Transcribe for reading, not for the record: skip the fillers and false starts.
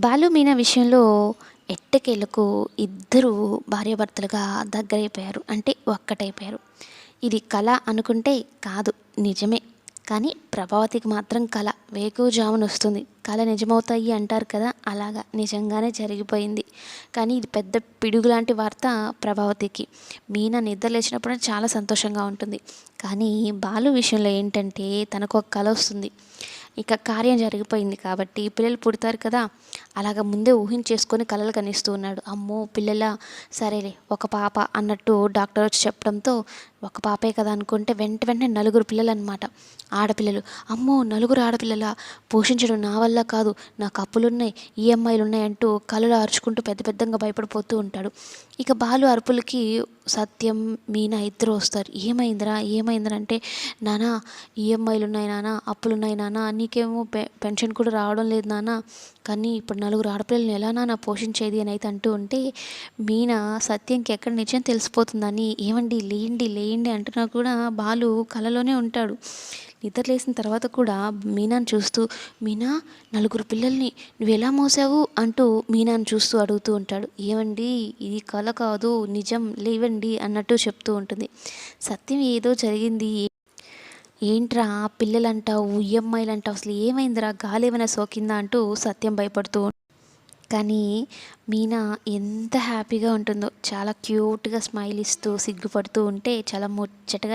బాలు, మీనా విషయంలో ఎట్టకేలకు ఇద్దరు భార్యాభర్తలుగా దగ్గరైపోయారు. అంటే ఒక్కటైపోయారు. ఇది కల అనుకుంటే కాదు, నిజమే. కానీ ప్రభావతికి మాత్రం కల వేకువజామునొస్తుంది. కల నిజమవుతాయి అంటారు కదా! అలాగా నిజంగానే జరిగిపోయింది. కానీ ఇది పెద్ద పిడుగులాంటి వార్త ప్రభావతికి. మీనా నిద్ర లేచినప్పుడు చాలా సంతోషంగా ఉంటుంది. కానీ బాలు విషయంలో ఏంటంటే తనకు ఒక కల వస్తుంది. ఇక కార్యం జరిగిపోయింది కాబట్టి పిల్లలు పుడతారు కదా! అలాగ ముందే ఊహించేసుకొని కలలు కనిస్తూ ఉన్నాడు. అమ్మో! పిల్లలా? సరేలే ఒక పాప అన్నట్టు డాక్టర్ వచ్చి చెప్పడంతో ఒక పాపే కదా అనుకుంటే వెంటనే నలుగురు పిల్లలన్నమాట. ఆడపిల్లలు. అమ్మో! నలుగురు ఆడపిల్లలా? పోషించడం నా వల్ల కాదు. నాకు అప్పులున్నాయి, ఈఎంఐలున్నాయి అంటూ కలలో అరుచుకుంటూ పెద్ద పెద్దంగా భయపడిపోతూ ఉంటాడు. ఇక బాలు అరుపులకి సత్యం, మీనా ఇద్దరు వస్తారు. ఏమైందిరా? ఏమైందిరా? అంటే నాన్న ఈఎంఐలున్నాయి నాన్న, అప్పులున్నాయి నాన్న, నీకేమో పెన్షన్ కూడా రావడం లేదు నాన్న, కానీ ఇప్పుడు నలుగురు ఆడపిల్లల్ని ఎలా నాన్న పోషించేది అని అయితే అంటూ ఉంటే మీనా సత్యంకి ఎక్కడ నిజం తెలిసిపోతుందని ఏమండి లేయండి లేయండి అంటున్నా కూడా బాలు కలలోనే ఉంటాడు. నిద్ర లేసిన తర్వాత కూడా మీనాను చూస్తూ, మీనా నలుగురు పిల్లల్ని నువ్వు ఎలా మోసావు అంటూ మీనాను చూస్తూ అడుగుతూ ఉంటాడు. ఏమండి ఇది కల కాదు నిజం, లేవండి అన్నట్టు చెప్తూ ఉంటుంది. సత్యం ఏదో జరిగింది. ఏంట్రా పిల్లలంటావు, ఈఎంఐలంటావు, అసలు ఏమైందిరా, గాలి ఏమైనా సోకిందా అంటూ సత్యం భయపడుతూ కానీ మీనా ఎంత హ్యాపీగా ఉంటుందో, చాలా క్యూట్గా స్మైల్ ఇస్తూ సిగ్గుపడుతూ ఉంటే చాలా ముచ్చటగా